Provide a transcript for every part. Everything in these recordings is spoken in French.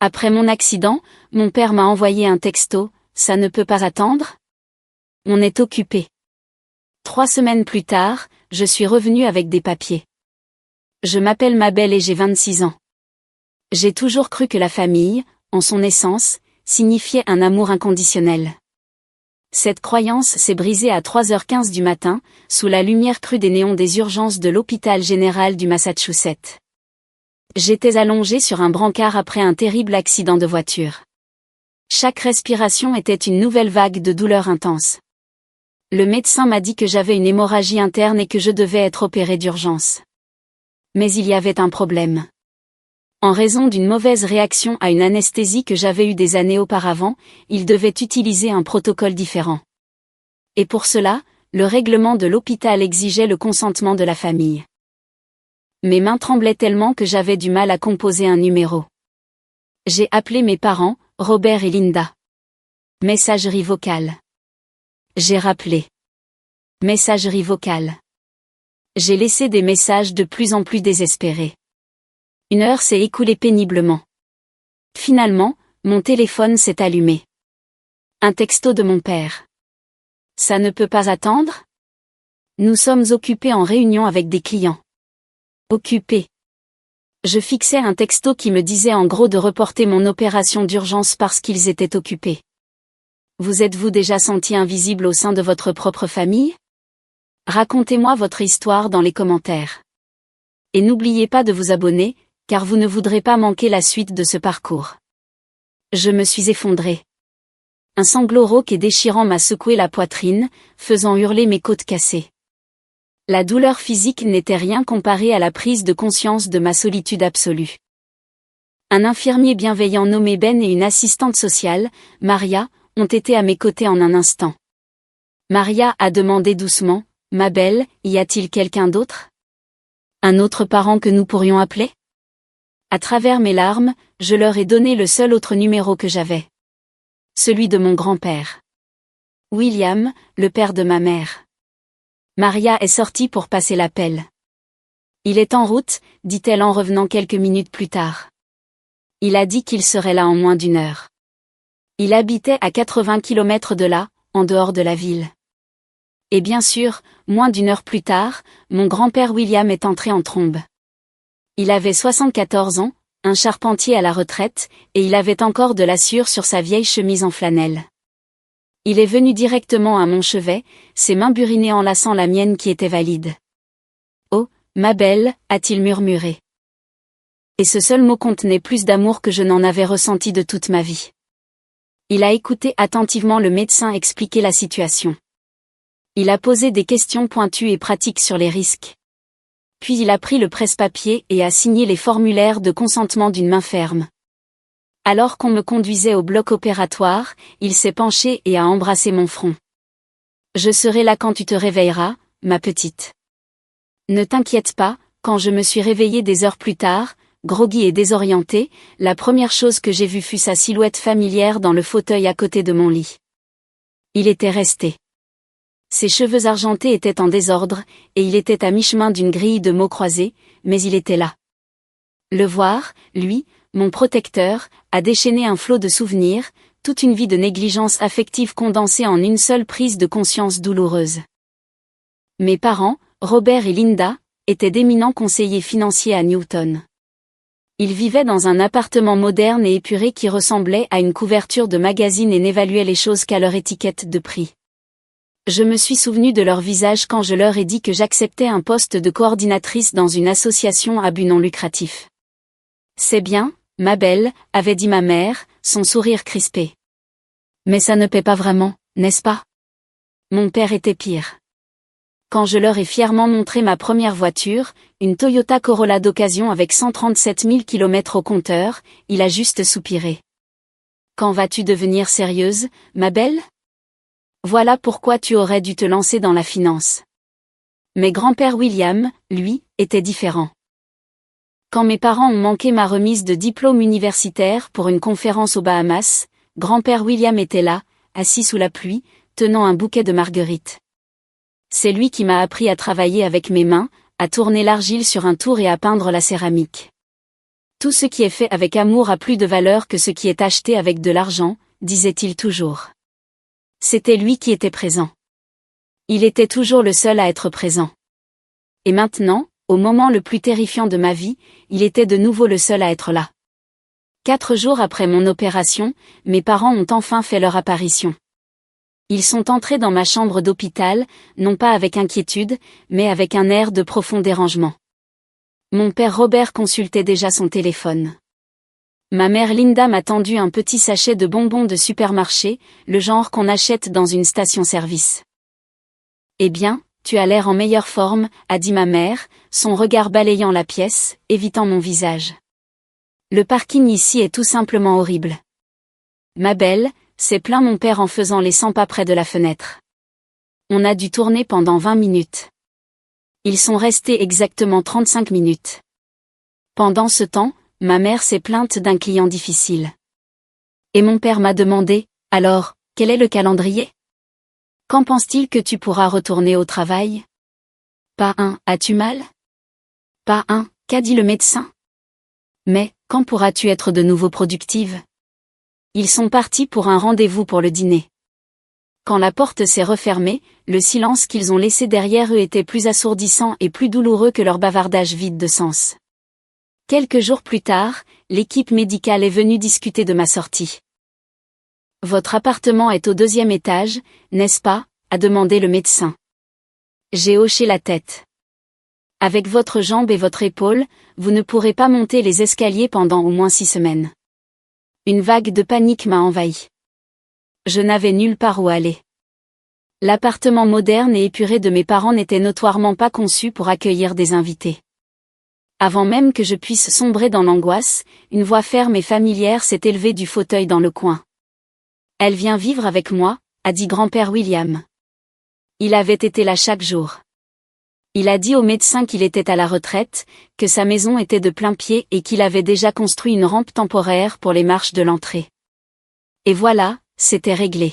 Après mon accident, mon père m'a envoyé un texto, ça ne peut pas attendre? On est occupé. 3 semaines plus tard, je suis revenue avec des papiers. Je m'appelle Mabel et j'ai 26 ans. J'ai toujours cru que la famille, en son essence, signifiait un amour inconditionnel. Cette croyance s'est brisée à 3h15 du matin, sous la lumière crue des néons des urgences de l'hôpital général du Massachusetts. J'étais allongée sur un brancard après un terrible accident de voiture. Chaque respiration était une nouvelle vague de douleur intense. Le médecin m'a dit que j'avais une hémorragie interne et que je devais être opérée d'urgence. Mais il y avait un problème. En raison d'une mauvaise réaction à une anesthésie que j'avais eue des années auparavant, il devait utiliser un protocole différent. Et pour cela, le règlement de l'hôpital exigeait le consentement de la famille. Mes mains tremblaient tellement que j'avais du mal à composer un numéro. J'ai appelé mes parents, Robert et Linda. Messagerie vocale. J'ai rappelé. Messagerie vocale. J'ai laissé des messages de plus en plus désespérés. 1 heure s'est écoulée péniblement. Finalement, mon téléphone s'est allumé. Un texto de mon père. Ça ne peut pas attendre? Nous sommes occupés en réunion avec des clients. Occupés. Je fixais un texto qui me disait en gros de reporter mon opération d'urgence parce qu'ils étaient occupés. Vous êtes-vous déjà senti invisible au sein de votre propre famille? Racontez-moi votre histoire dans les commentaires. Et n'oubliez pas de vous abonner, car vous ne voudrez pas manquer la suite de ce parcours. Je me suis effondrée. Un sanglot rauque et déchirant m'a secoué la poitrine, faisant hurler mes côtes cassées. La douleur physique n'était rien comparée à la prise de conscience de ma solitude absolue. Un infirmier bienveillant nommé Ben et une assistante sociale, Maria, ont été à mes côtés en un instant. Maria a demandé doucement, « Mabel, y a-t-il quelqu'un d'autre? Un autre parent que nous pourrions appeler ?» À travers mes larmes, je leur ai donné le seul autre numéro que j'avais. Celui de mon grand-père. William, le père de ma mère. Maria est sortie pour passer l'appel. Il est en route, dit-elle en revenant quelques minutes plus tard. Il a dit qu'il serait là en moins d'1 heure. Il habitait à 80 km de là, en dehors de la ville. Et bien sûr, moins d'1 heure plus tard, mon grand-père William est entré en trombe. Il avait 74 ans, un charpentier à la retraite, et il avait encore de la sueur sur sa vieille chemise en flanelle. Il est venu directement à mon chevet, ses mains burinées enlaçant la mienne qui était valide. « Oh, Mabel » a-t-il murmuré. Et ce seul mot contenait plus d'amour que je n'en avais ressenti de toute ma vie. Il a écouté attentivement le médecin expliquer la situation. Il a posé des questions pointues et pratiques sur les risques. Puis il a pris le presse-papier et a signé les formulaires de consentement d'une main ferme. Alors qu'on me conduisait au bloc opératoire, il s'est penché et a embrassé mon front. « Je serai là quand tu te réveilleras, ma petite. Ne t'inquiète pas, quand je me suis réveillée des heures plus tard, groggy et désorientée, la première chose que j'ai vue fut sa silhouette familière dans le fauteuil à côté de mon lit. Il était resté. Ses cheveux argentés étaient en désordre, et il était à mi-chemin d'une grille de mots croisés, mais il était là. Le voir, lui, mon protecteur, a déchaîné un flot de souvenirs, toute une vie de négligence affective condensée en une seule prise de conscience douloureuse. Mes parents, Robert et Linda, étaient d'éminents conseillers financiers à Newton. Ils vivaient dans un appartement moderne et épuré qui ressemblait à une couverture de magazine et n'évaluait les choses qu'à leur étiquette de prix. Je me suis souvenu de leur visage quand je leur ai dit que j'acceptais un poste de coordinatrice dans une association à but non lucratif. « C'est bien, Mabel » avait dit ma mère, son sourire crispé. « Mais ça ne paie pas vraiment, n'est-ce pas ?» Mon père était pire. Quand je leur ai fièrement montré ma première voiture, une Toyota Corolla d'occasion avec 137 000 km au compteur, il a juste soupiré. « Quand vas-tu devenir sérieuse, Mabel ? Voilà pourquoi tu aurais dû te lancer dans la finance. » Mais grand-père William, lui, était différent. Quand mes parents ont manqué ma remise de diplôme universitaire pour une conférence aux Bahamas, grand-père William était là, assis sous la pluie, tenant un bouquet de marguerites. C'est lui qui m'a appris à travailler avec mes mains, à tourner l'argile sur un tour et à peindre la céramique. Tout ce qui est fait avec amour a plus de valeur que ce qui est acheté avec de l'argent, disait-il toujours. C'était lui qui était présent. Il était toujours le seul à être présent. Et maintenant, au moment le plus terrifiant de ma vie, il était de nouveau le seul à être là. 4 jours après mon opération, mes parents ont enfin fait leur apparition. Ils sont entrés dans ma chambre d'hôpital, non pas avec inquiétude, mais avec un air de profond dérangement. Mon père Robert consultait déjà son téléphone. Ma mère Linda m'a tendu un petit sachet de bonbons de supermarché, le genre qu'on achète dans une station-service. « Eh bien, tu as l'air en meilleure forme, » a dit ma mère, son regard balayant la pièce, évitant mon visage. « Le parking ici est tout simplement horrible. »« Ma belle, » s'est plaint mon père en faisant les 100 pas près de la fenêtre. On a dû tourner pendant 20 minutes. Ils sont restés exactement 35 minutes. Pendant ce temps, ma mère s'est plainte d'un client difficile. Et mon père m'a demandé, « Alors, quel est le calendrier ? Quand pense-t-il que tu pourras retourner au travail ? » Pas un, as-tu mal ? Pas un, qu'a dit le médecin ? Mais, quand pourras-tu être de nouveau productive ? Ils sont partis pour un rendez-vous pour le dîner. Quand la porte s'est refermée, le silence qu'ils ont laissé derrière eux était plus assourdissant et plus douloureux que leur bavardage vide de sens. Quelques jours plus tard, l'équipe médicale est venue discuter de ma sortie. « Votre appartement est au 2e étage, n'est-ce pas ? » a demandé le médecin. J'ai hoché la tête. « Avec votre jambe et votre épaule, vous ne pourrez pas monter les escaliers pendant au moins 6 semaines. » Une vague de panique m'a envahi. Je n'avais nulle part où aller. L'appartement moderne et épuré de mes parents n'était notoirement pas conçu pour accueillir des invités. Avant même que je puisse sombrer dans l'angoisse, une voix ferme et familière s'est élevée du fauteuil dans le coin. « Elle vient vivre avec moi », a dit grand-père William. Il avait été là chaque jour. Il a dit au médecin qu'il était à la retraite, que sa maison était de plain-pied et qu'il avait déjà construit une rampe temporaire pour les marches de l'entrée. Et voilà, c'était réglé.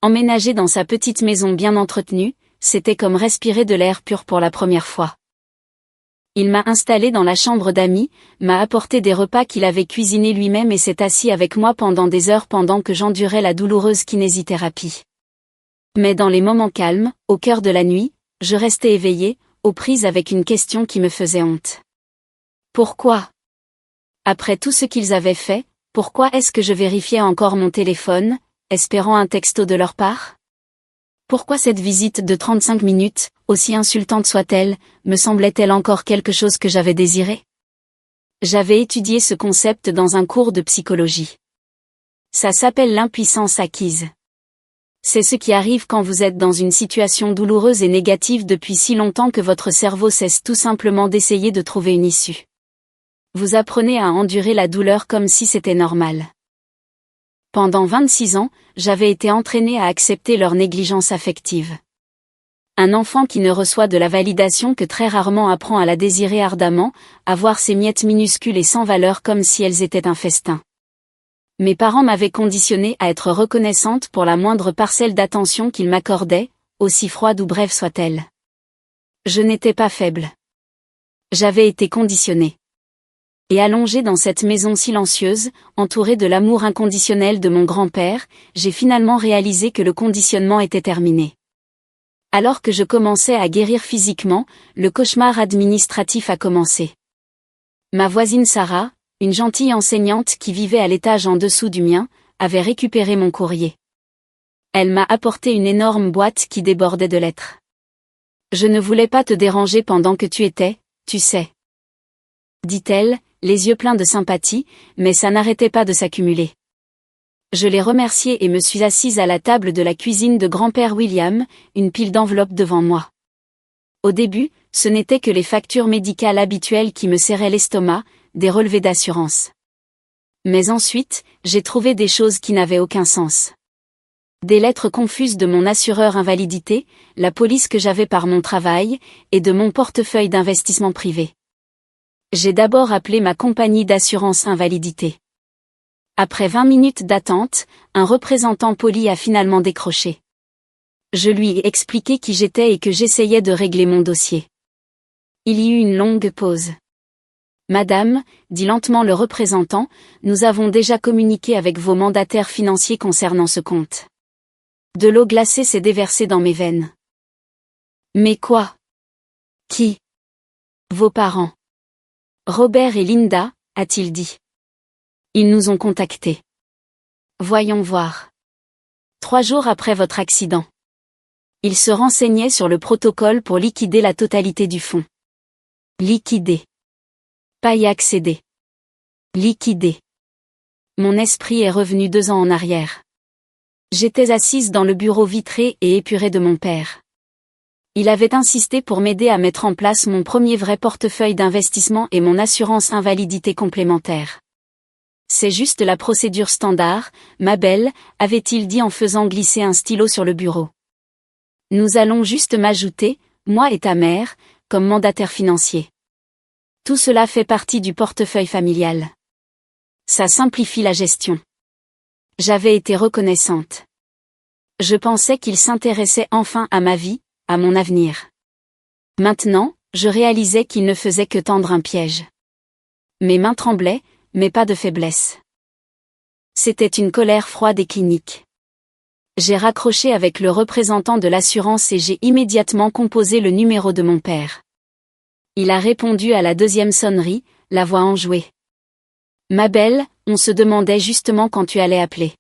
Emménager dans sa petite maison bien entretenue, c'était comme respirer de l'air pur pour la première fois. Il m'a installé dans la chambre d'amis, m'a apporté des repas qu'il avait cuisinés lui-même et s'est assis avec moi pendant des heures pendant que j'endurais la douloureuse kinésithérapie. Mais dans les moments calmes, au cœur de la nuit, je restais éveillée, aux prises avec une question qui me faisait honte. Pourquoi ? Après tout ce qu'ils avaient fait, pourquoi est-ce que je vérifiais encore mon téléphone, espérant un texto de leur part ? Pourquoi cette visite de 35 minutes, aussi insultante soit-elle, me semblait-elle encore quelque chose que j'avais désiré ? J'avais étudié ce concept dans un cours de psychologie. Ça s'appelle l'impuissance acquise. C'est ce qui arrive quand vous êtes dans une situation douloureuse et négative depuis si longtemps que votre cerveau cesse tout simplement d'essayer de trouver une issue. Vous apprenez à endurer la douleur comme si c'était normal. Pendant 26 ans, j'avais été entraînée à accepter leur négligence affective. Un enfant qui ne reçoit de la validation que très rarement apprend à la désirer ardemment, à voir ces miettes minuscules et sans valeur comme si elles étaient un festin. Mes parents m'avaient conditionnée à être reconnaissante pour la moindre parcelle d'attention qu'ils m'accordaient, aussi froide ou brève soit-elle. Je n'étais pas faible. J'avais été conditionnée. Et allongée dans cette maison silencieuse, entourée de l'amour inconditionnel de mon grand-père, j'ai finalement réalisé que le conditionnement était terminé. Alors que je commençais à guérir physiquement, le cauchemar administratif a commencé. Ma voisine Sarah, une gentille enseignante qui vivait à l'étage en dessous du mien, avait récupéré mon courrier. Elle m'a apporté une énorme boîte qui débordait de lettres. Je ne voulais pas te déranger pendant que tu étais, tu sais. Dit-elle, les yeux pleins de sympathie, mais ça n'arrêtait pas de s'accumuler. Je l'ai remerciée et me suis assise à la table de la cuisine de grand-père William, une pile d'enveloppes devant moi. Au début, ce n'étaient que les factures médicales habituelles qui me serraient l'estomac, des relevés d'assurance. Mais ensuite, j'ai trouvé des choses qui n'avaient aucun sens. Des lettres confuses de mon assureur invalidité, la police que j'avais par mon travail, et de mon portefeuille d'investissement privé. J'ai d'abord appelé ma compagnie d'assurance invalidité. Après 20 minutes d'attente, un représentant poli a finalement décroché. Je lui ai expliqué qui j'étais et que j'essayais de régler mon dossier. Il y eut une longue pause. Madame, dit lentement le représentant, nous avons déjà communiqué avec vos mandataires financiers concernant ce compte. De l'eau glacée s'est déversée dans mes veines. Mais quoi? Qui? Vos parents. Robert et Linda, a-t-il dit. Ils nous ont contactés. Voyons voir. 3 jours après votre accident. Ils se renseignaient sur le protocole pour liquider la totalité du fonds. Liquider. Pas y accéder. Liquider. Mon esprit est revenu 2 ans en arrière. J'étais assise dans le bureau vitré et épuré de mon père. Il avait insisté pour m'aider à mettre en place mon premier vrai portefeuille d'investissement et mon assurance invalidité complémentaire. C'est juste la procédure standard, ma belle, avait-il dit en faisant glisser un stylo sur le bureau. Nous allons juste m'ajouter, moi et ta mère, comme mandataire financier. Tout cela fait partie du portefeuille familial. Ça simplifie la gestion. J'avais été reconnaissante. Je pensais qu'il s'intéressait enfin à ma vie, à mon avenir. Maintenant, je réalisais qu'il ne faisait que tendre un piège. Mes mains tremblaient, mais pas de faiblesse. C'était une colère froide et clinique. J'ai raccroché avec le représentant de l'assurance et j'ai immédiatement composé le numéro de mon père. Il a répondu à la 2e sonnerie, la voix enjouée. Ma belle, on se demandait justement quand tu allais appeler.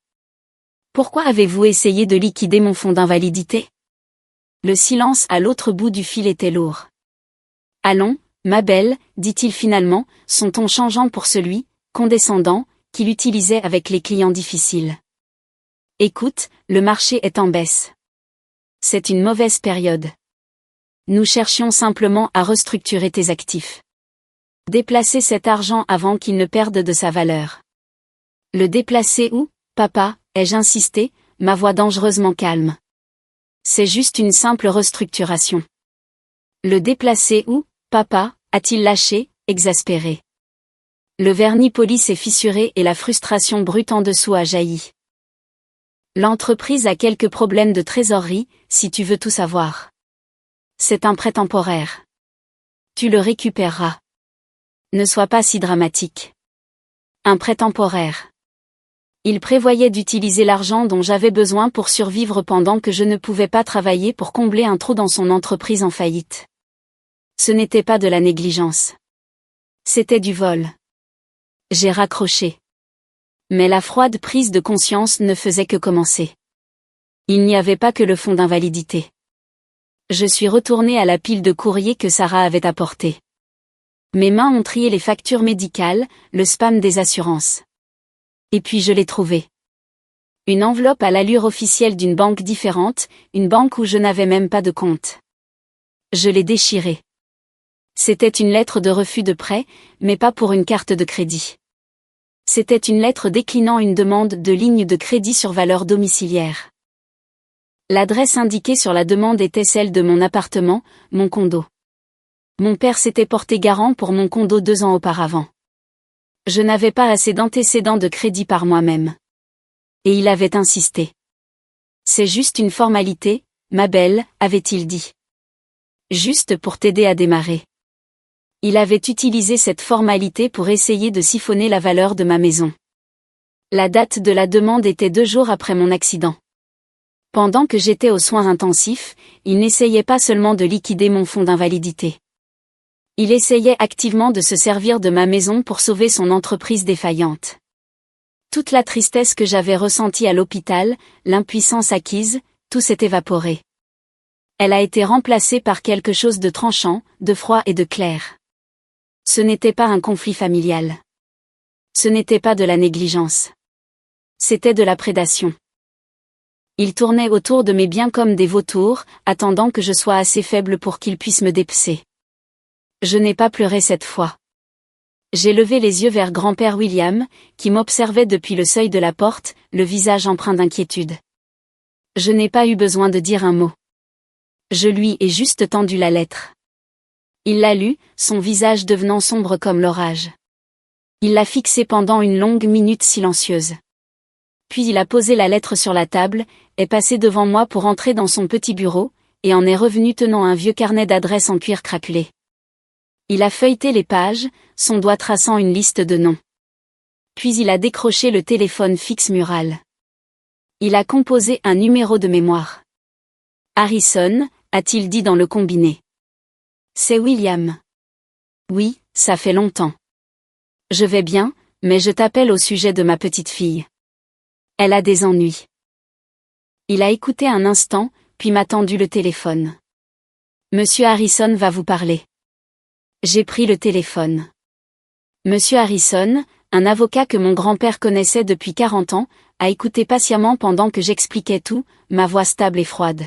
Pourquoi avez-vous essayé de liquider mon fonds d'invalidité? Le silence à l'autre bout du fil était lourd. Allons, ma belle, dit-il finalement, son ton changeant pour celui, condescendant, qu'il utilisait avec les clients difficiles. Écoute, le marché est en baisse. C'est une mauvaise période. Nous cherchions simplement à restructurer tes actifs. Déplacer cet argent avant qu'il ne perde de sa valeur. Le déplacer où, papa, ai-je insisté, ma voix dangereusement calme. C'est juste une simple restructuration. Le déplacer où, papa, a-t-il lâché, exaspéré. Le vernis poli s'est fissuré et la frustration brute en dessous a jailli. L'entreprise a quelques problèmes de trésorerie, si tu veux tout savoir. C'est un prêt temporaire. Tu le récupéreras. Ne sois pas si dramatique. Un prêt temporaire. Il prévoyait d'utiliser l'argent dont j'avais besoin pour survivre pendant que je ne pouvais pas travailler pour combler un trou dans son entreprise en faillite. Ce n'était pas de la négligence. C'était du vol. J'ai raccroché. Mais la froide prise de conscience ne faisait que commencer. Il n'y avait pas que le fonds d'invalidité. Je suis retournée à la pile de courrier que Sarah avait apporté. Mes mains ont trié les factures médicales, le spam des assurances. Et puis je l'ai trouvé. Une enveloppe à l'allure officielle d'une banque différente, une banque où je n'avais même pas de compte. Je l'ai déchirée. C'était une lettre de refus de prêt, mais pas pour une carte de crédit. C'était une lettre déclinant une demande de ligne de crédit sur valeur domiciliaire. L'adresse indiquée sur la demande était celle de mon appartement, mon condo. Mon père s'était porté garant pour mon condo 2 ans auparavant. Je n'avais pas assez d'antécédents de crédit par moi-même. Et il avait insisté. C'est juste une formalité, ma belle, avait-il dit. Juste pour t'aider à démarrer. Il avait utilisé cette formalité pour essayer de siphonner la valeur de ma maison. La date de la demande était 2 jours après mon accident. Pendant que j'étais aux soins intensifs, il n'essayait pas seulement de liquider mon fonds d'invalidité. Il essayait activement de se servir de ma maison pour sauver son entreprise défaillante. Toute la tristesse que j'avais ressentie à l'hôpital, l'impuissance acquise, tout s'est évaporé. Elle a été remplacée par quelque chose de tranchant, de froid et de clair. Ce n'était pas un conflit familial. Ce n'était pas de la négligence. C'était de la prédation. Ils tournaient autour de mes biens comme des vautours, attendant que je sois assez faible pour qu'ils puissent me dépecer. Je n'ai pas pleuré cette fois. J'ai levé les yeux vers grand-père William, qui m'observait depuis le seuil de la porte, le visage empreint d'inquiétude. Je n'ai pas eu besoin de dire un mot. Je lui ai juste tendu la lettre. Il l'a lue, son visage devenant sombre comme l'orage. Il l'a fixée pendant une longue minute silencieuse. Puis il a posé la lettre sur la table, est passé devant moi pour entrer dans son petit bureau, et en est revenu tenant un vieux carnet d'adresses en cuir craquelé. Il a feuilleté les pages, son doigt traçant une liste de noms. Puis il a décroché le téléphone fixe mural. Il a composé un numéro de mémoire. Harrison, a-t-il dit dans le combiné. C'est William. Oui, ça fait longtemps. Je vais bien, mais je t'appelle au sujet de ma petite fille. Elle a des ennuis. Il a écouté un instant, puis m'a tendu le téléphone. Monsieur Harrison va vous parler. J'ai pris le téléphone. Monsieur Harrison, un avocat que mon grand-père connaissait depuis 40 ans, a écouté patiemment pendant que j'expliquais tout, ma voix stable et froide.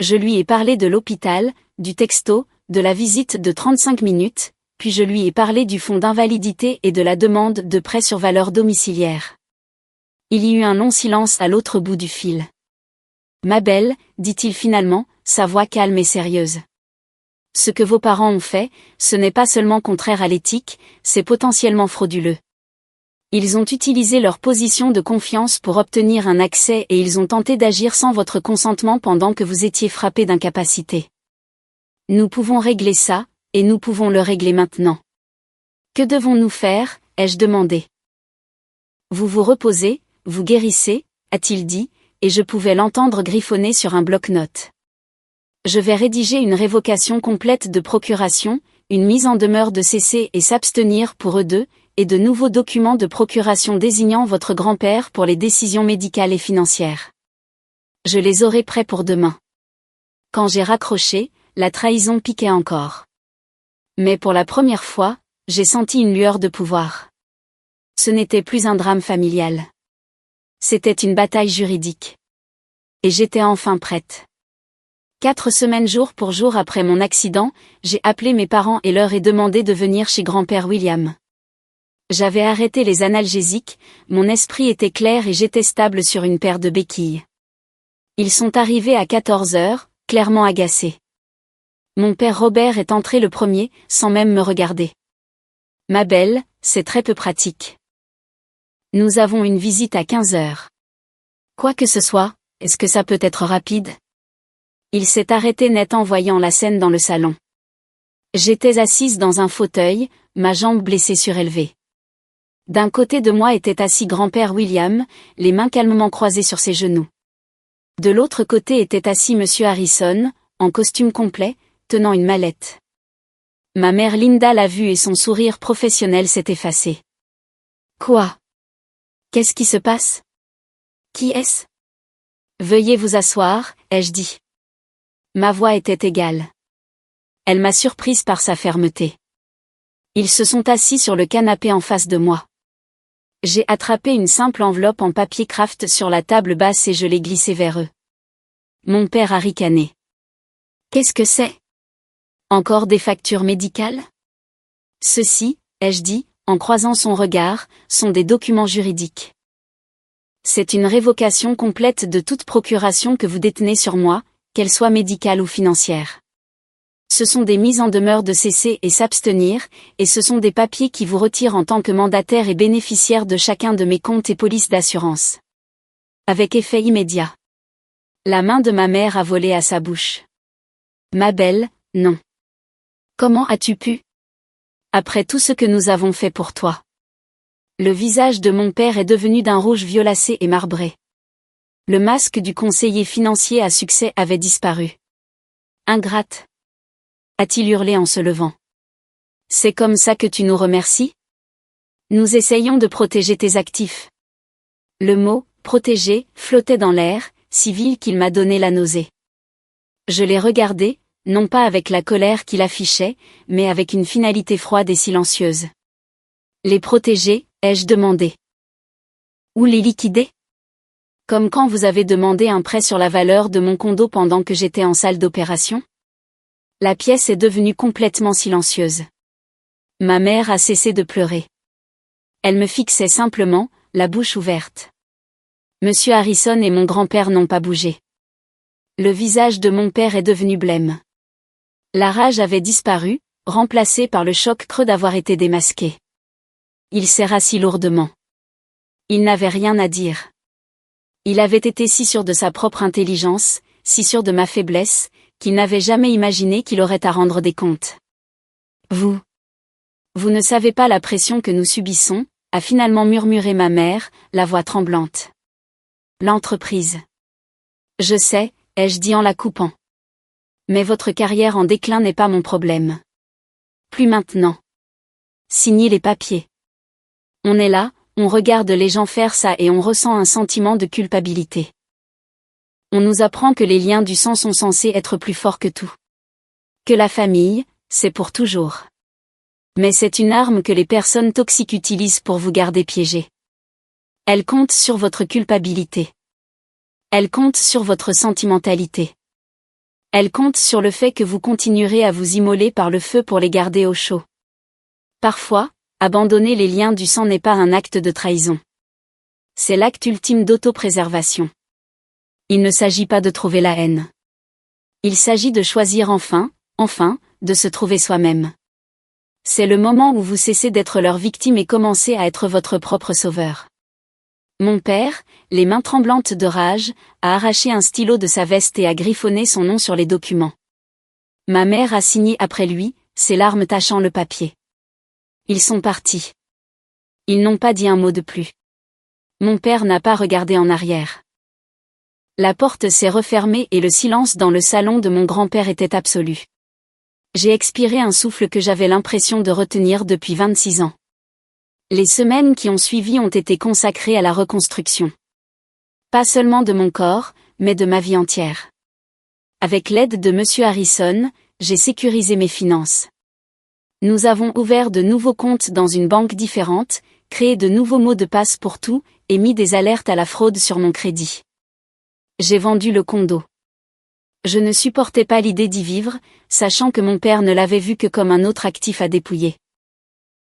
Je lui ai parlé de l'hôpital, du texto, de la visite de 35 minutes, puis je lui ai parlé du fonds d'invalidité et de la demande de prêt sur valeur domiciliaire. Il y eut un long silence à l'autre bout du fil. Ma belle, dit-il finalement, sa voix calme et sérieuse. Ce que vos parents ont fait, ce n'est pas seulement contraire à l'éthique, c'est potentiellement frauduleux. Ils ont utilisé leur position de confiance pour obtenir un accès et ils ont tenté d'agir sans votre consentement pendant que vous étiez frappé d'incapacité. Nous pouvons régler ça, et nous pouvons le régler maintenant. Que devons-nous faire, ai-je demandé. Vous vous reposez, vous guérissez, a-t-il dit, et je pouvais l'entendre griffonner sur un bloc-notes. Je vais rédiger une révocation complète de procuration, une mise en demeure de cesser et s'abstenir pour eux deux, et de nouveaux documents de procuration désignant votre grand-père pour les décisions médicales et financières. Je les aurai prêts pour demain. Quand j'ai raccroché, la trahison piquait encore. Mais pour la première fois, j'ai senti une lueur de pouvoir. Ce n'était plus un drame familial. C'était une bataille juridique. Et j'étais enfin prête. 4 semaines jour pour jour après mon accident, j'ai appelé mes parents et leur ai demandé de venir chez grand-père William. J'avais arrêté les analgésiques, mon esprit était clair et j'étais stable sur une paire de béquilles. Ils sont arrivés à 14 heures, clairement agacés. Mon père Robert est entré le premier, sans même me regarder. Ma belle, c'est très peu pratique. Nous avons une visite à 15 heures. Quoi que ce soit, est-ce que ça peut être rapide? Il s'est arrêté net en voyant la scène dans le salon. J'étais assise dans un fauteuil, ma jambe blessée surélevée. D'un côté de moi était assis grand-père William, les mains calmement croisées sur ses genoux. De l'autre côté était assis monsieur Harrison, en costume complet, tenant une mallette. Ma mère Linda l'a vu et son sourire professionnel s'est effacé. Quoi? Qu'est-ce qui se passe? Qui est-ce? Veuillez vous asseoir, ai-je dit. Ma voix était égale. Elle m'a surprise par sa fermeté. Ils se sont assis sur le canapé en face de moi. J'ai attrapé une simple enveloppe en papier craft sur la table basse et je l'ai glissée vers eux. Mon père a ricané. Qu'est-ce que c'est? Encore des factures médicales? Ceci, ai-je dit, en croisant son regard, sont des documents juridiques. C'est une révocation complète de toute procuration que vous détenez sur moi, qu'elle soit médicale ou financière. Ce sont des mises en demeure de cesser et s'abstenir, et ce sont des papiers qui vous retirent en tant que mandataire et bénéficiaire de chacun de mes comptes et polices d'assurance. Avec effet immédiat. La main de ma mère a volé à sa bouche. Ma belle, non. Comment as-tu pu? Après tout ce que nous avons fait pour toi. Le visage de mon père est devenu d'un rouge violacé et marbré. Le masque du conseiller financier à succès avait disparu. Ingrate, a-t-il hurlé en se levant. C'est comme ça que tu nous remercies? Nous essayons de protéger tes actifs. Le mot « protéger » flottait dans l'air, si vil qu'il m'a donné la nausée. Je l'ai regardé, non pas avec la colère qu'il affichait, mais avec une finalité froide et silencieuse. Les protéger, ai-je demandé. Ou les liquider? Comme quand vous avez demandé un prêt sur la valeur de mon condo pendant que j'étais en salle d'opération? La pièce est devenue complètement silencieuse. Ma mère a cessé de pleurer. Elle me fixait simplement, la bouche ouverte. Monsieur Harrison et mon grand-père n'ont pas bougé. Le visage de mon père est devenu blême. La rage avait disparu, remplacée par le choc creux d'avoir été démasqué. Il s'est rassis lourdement. Il n'avait rien à dire. Il avait été si sûr de sa propre intelligence, si sûr de ma faiblesse, qu'il n'avait jamais imaginé qu'il aurait à rendre des comptes. Vous ne savez pas la pression que nous subissons, a finalement murmuré ma mère, la voix tremblante. L'entreprise. Je sais, ai-je dit en la coupant. Mais votre carrière en déclin n'est pas mon problème. Plus maintenant. Signez les papiers. On est là, on regarde les gens faire ça et on ressent un sentiment de culpabilité. On nous apprend que les liens du sang sont censés être plus forts que tout. Que la famille, c'est pour toujours. Mais c'est une arme que les personnes toxiques utilisent pour vous garder piégés. Elle compte sur votre culpabilité. Elle compte sur votre sentimentalité. Elle compte sur le fait que vous continuerez à vous immoler par le feu pour les garder au chaud. Parfois, abandonner les liens du sang n'est pas un acte de trahison. C'est l'acte ultime d'autopréservation. Il ne s'agit pas de trouver la haine. Il s'agit de choisir enfin, de se trouver soi-même. C'est le moment où vous cessez d'être leur victime et commencez à être votre propre sauveur. Mon père, les mains tremblantes de rage, a arraché un stylo de sa veste et a griffonné son nom sur les documents. Ma mère a signé après lui, ses larmes tachant le papier. Ils sont partis. Ils n'ont pas dit un mot de plus. Mon père n'a pas regardé en arrière. La porte s'est refermée et le silence dans le salon de mon grand-père était absolu. J'ai expiré un souffle que j'avais l'impression de retenir depuis 26 ans. Les semaines qui ont suivi ont été consacrées à la reconstruction. Pas seulement de mon corps, mais de ma vie entière. Avec l'aide de Monsieur Harrison, j'ai sécurisé mes finances. Nous avons ouvert de nouveaux comptes dans une banque différente, créé de nouveaux mots de passe pour tout, et mis des alertes à la fraude sur mon crédit. J'ai vendu le condo. Je ne supportais pas l'idée d'y vivre, sachant que mon père ne l'avait vu que comme un autre actif à dépouiller.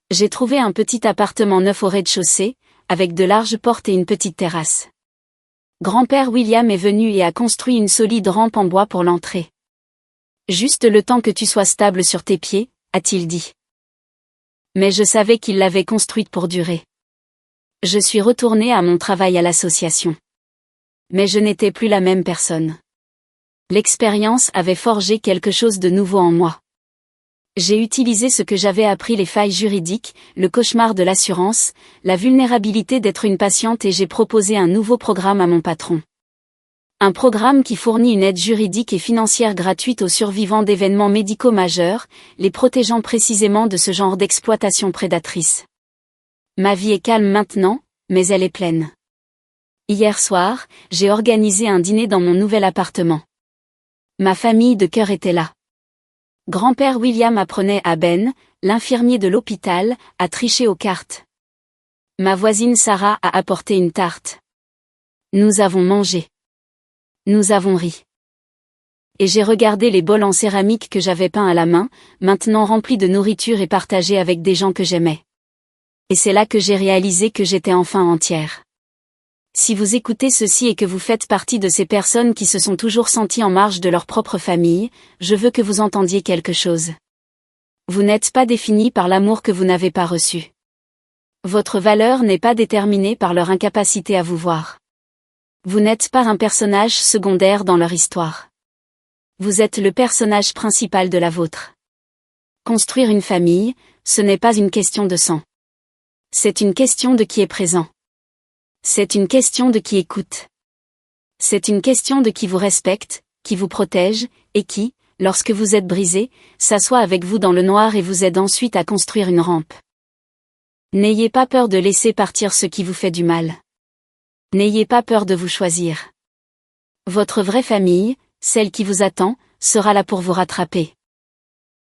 J'ai trouvé un petit appartement neuf au rez-de-chaussée, avec de larges portes et une petite terrasse. Grand-père William est venu et a construit une solide rampe en bois pour l'entrée. Juste le temps que tu sois stable sur tes pieds, a-t-il dit. Mais je savais qu'il l'avait construite pour durer. Je suis retournée à mon travail à l'association. Mais je n'étais plus la même personne. L'expérience avait forgé quelque chose de nouveau en moi. J'ai utilisé ce que j'avais appris, les failles juridiques, le cauchemar de l'assurance, la vulnérabilité d'être une patiente, et j'ai proposé un nouveau programme à mon patron. Un programme qui fournit une aide juridique et financière gratuite aux survivants d'événements médicaux majeurs, les protégeant précisément de ce genre d'exploitation prédatrice. Ma vie est calme maintenant, mais elle est pleine. Hier soir, j'ai organisé un dîner dans mon nouvel appartement. Ma famille de cœur était là. Grand-père William apprenait à Ben, l'infirmier de l'hôpital, à tricher aux cartes. Ma voisine Sarah a apporté une tarte. Nous avons mangé. Nous avons ri. Et j'ai regardé les bols en céramique que j'avais peints à la main, maintenant remplis de nourriture et partagés avec des gens que j'aimais. Et c'est là que j'ai réalisé que j'étais enfin entière. Si vous écoutez ceci et que vous faites partie de ces personnes qui se sont toujours senties en marge de leur propre famille, je veux que vous entendiez quelque chose. Vous n'êtes pas défini par l'amour que vous n'avez pas reçu. Votre valeur n'est pas déterminée par leur incapacité à vous voir. Vous n'êtes pas un personnage secondaire dans leur histoire. Vous êtes le personnage principal de la vôtre. Construire une famille, ce n'est pas une question de sang. C'est une question de qui est présent. C'est une question de qui écoute. C'est une question de qui vous respecte, qui vous protège, et qui, lorsque vous êtes brisé, s'assoit avec vous dans le noir et vous aide ensuite à construire une rampe. N'ayez pas peur de laisser partir ce qui vous fait du mal. N'ayez pas peur de vous choisir. Votre vraie famille, celle qui vous attend, sera là pour vous rattraper.